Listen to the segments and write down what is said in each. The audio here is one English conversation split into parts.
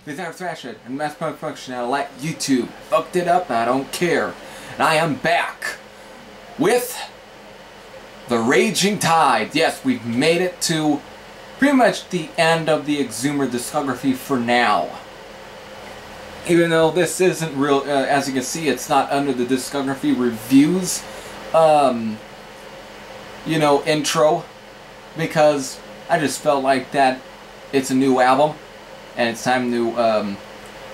Without thrash it and mass function, I like YouTube. Fucked it up, I don't care. And I am back with the Raging Tide. Yes, we've made it to pretty much the end of the Exumer discography for now. Even though this isn't real, as you can see, it's not under the discography reviews, you know, intro, because I just felt like that it's a new album, and it's time to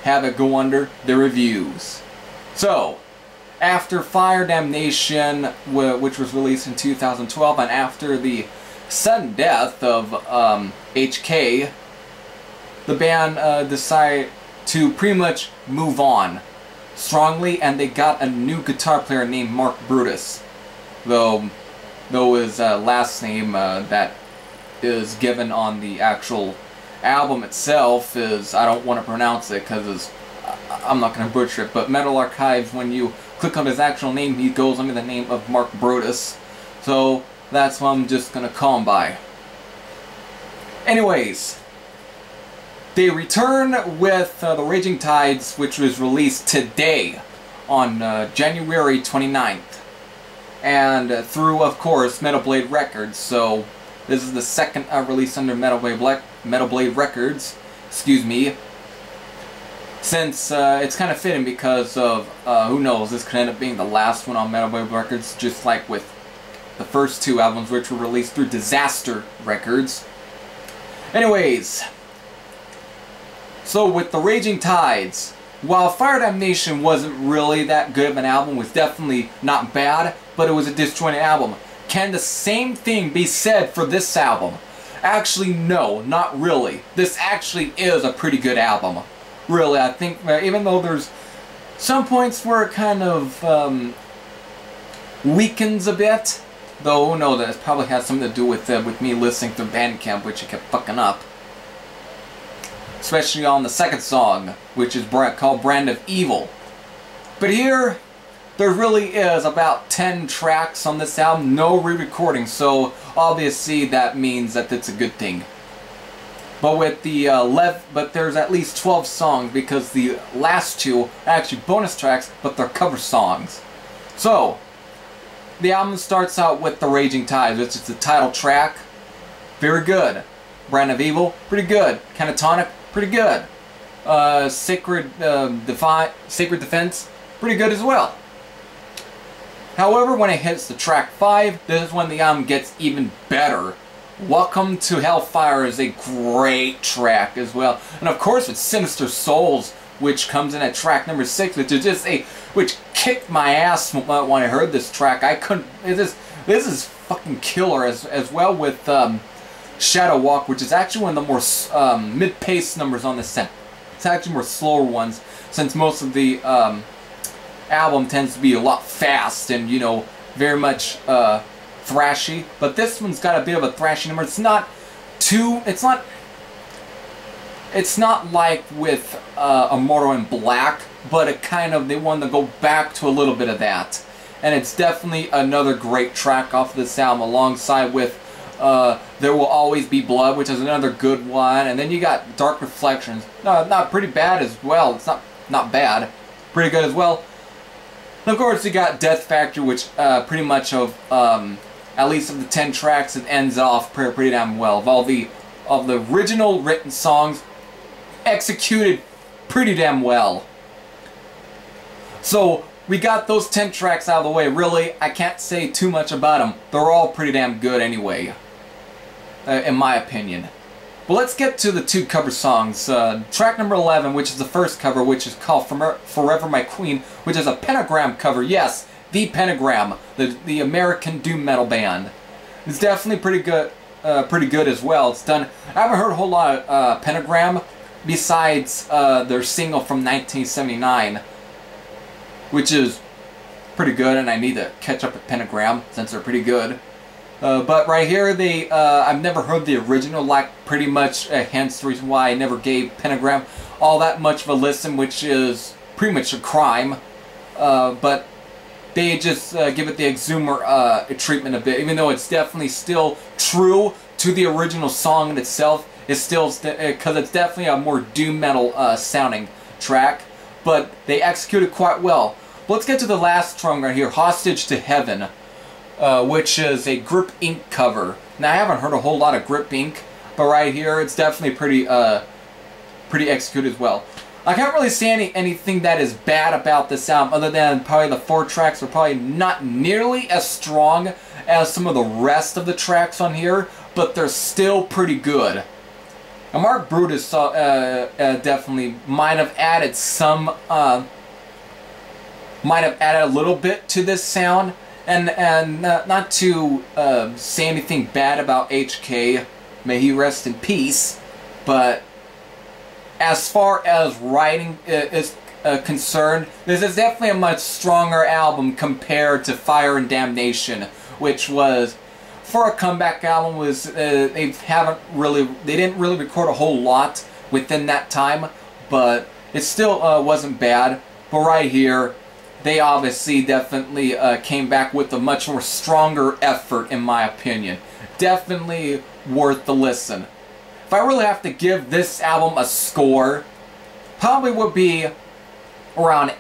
have it go under the reviews. So, after Fire Damnation, which was released in 2012, and after the sudden death of HK, the band decided to pretty much move on strongly, and they got a new guitar player named Mark Bräutigam, though his last name that is given on the actual album itself is, I don't want to pronounce it because I'm not going to butcher it, but Metal Archives, when you click on his actual name, he goes under the name of Mark Bräutigam, so that's what I'm just going to call him by. Anyways, they return with the Raging Tides, which was released today on January 29th, and through, of course, Metal Blade Records. So this is the second release under Metal Blade Records, excuse me, since it's kind of fitting because of, who knows, this could end up being the last one on Metal Blade Records, just like with the first two albums, which were released through Disaster Records. Anyways, so with the Raging Tides, while Fire Damnation wasn't really that good of an album, it was definitely not bad, but it was a disjointed album. Can the same thing be said for this album? Actually, no, not really. This actually is a pretty good album. Really, I think, even though there's some points where it kind of weakens a bit, though, no, that probably has something to do with me listening to Bandcamp, which I kept fucking up. Especially on the second song, which is called Brand of Evil. But here, there really is about 10 tracks on this album, no re-recording, so obviously that means that it's a good thing. But with the but there's at least 12 songs, because the last two are actually bonus tracks, but they're cover songs. So, the album starts out with The Raging Tides, which is the title track. Very good. Brand of Evil, pretty good. Catatonic, pretty good. Sacred Defense, pretty good as well. However, when it hits the track 5, this is when the album gets even better. Welcome to Hellfire is a great track as well. And of course, with Sinister Souls, which comes in at track number 6, which is just which kicked my ass when I heard this track. I couldn't, this is fucking killer, as well with Shadow Walk, which is actually one of the more mid-paced numbers on the set. It's actually more slower ones, since most of the album tends to be a lot fast and, you know, very much thrashy. But this one's got a bit of a thrashy number. It's not too, it's not like with Immortal in Black, but it kind of, they wanted to go back to a little bit of that. And it's definitely another great track off of this album, alongside with There Will Always Be Blood, which is another good one. And then you got Dark Reflections. No, not pretty bad as well. It's not bad. Pretty good as well. And of course, you got Death Factory, which pretty much of, at least of the 10 tracks, it ends off pretty damn well. Of the original written songs, executed pretty damn well. So, we got those 10 tracks out of the way. Really, I can't say too much about them. They're all pretty damn good anyway, in my opinion. But let's get to the 2 cover songs. Track number 11, which is the first cover, which is called Forever My Queen, which is a Pentagram cover. Yes, the Pentagram, the American doom metal band. It's definitely pretty good as well. It's done. I haven't heard a whole lot of Pentagram besides their single from 1979, which is pretty good, and I need to catch up with Pentagram since they're pretty good. But right here, I've never heard the original, like pretty much, hence the reason why I never gave Pentagram all that much of a listen, which is pretty much a crime. But they just give it the Exumer treatment a bit, even though it's definitely still true to the original song in itself. It's still, because it's definitely a more doom metal sounding track, but they executed quite well. But let's get to the last song right here, Hostage to Heaven, which is a Grip Inc. cover. Now, I haven't heard a whole lot of Grip Inc., but right here, it's definitely pretty executed as well. I can't really say anything that is bad about this album, other than probably the 4 tracks are probably not nearly as strong as some of the rest of the tracks on here, but they're still pretty good. And Mark Bräutigam definitely might have added some, might have added a little bit to this sound, and not to say anything bad about HK, may he rest in peace, but as far as writing is concerned, this is definitely a much stronger album compared to Fire and Damnation, which was, for a comeback album, was they didn't really record a whole lot within that time, but it still wasn't bad. But right here, they obviously definitely came back with a much more stronger effort, in my opinion. Definitely worth the listen. If I really have to give this album a score, probably would be around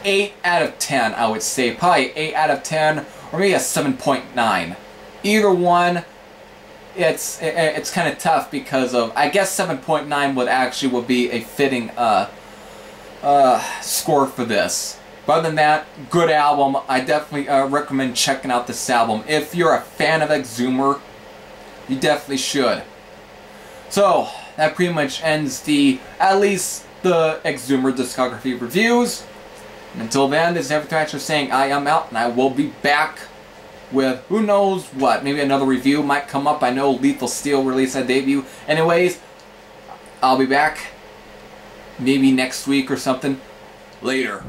8 out of 10, I would say. Probably 8 out of 10, or maybe a 7.9. Either one, it's kind of tough because of, I guess 7.9 would be a fitting score for this. But other than that, good album. I definitely recommend checking out this album. If you're a fan of Exumer, you definitely should. So, that pretty much ends at least the Exumer discography reviews. And until then, this is Everything saying I am out, and I will be back with who knows what. Maybe another review might come up. I know Lethal Steel released a debut. Anyways, I'll be back maybe next week or something. Later.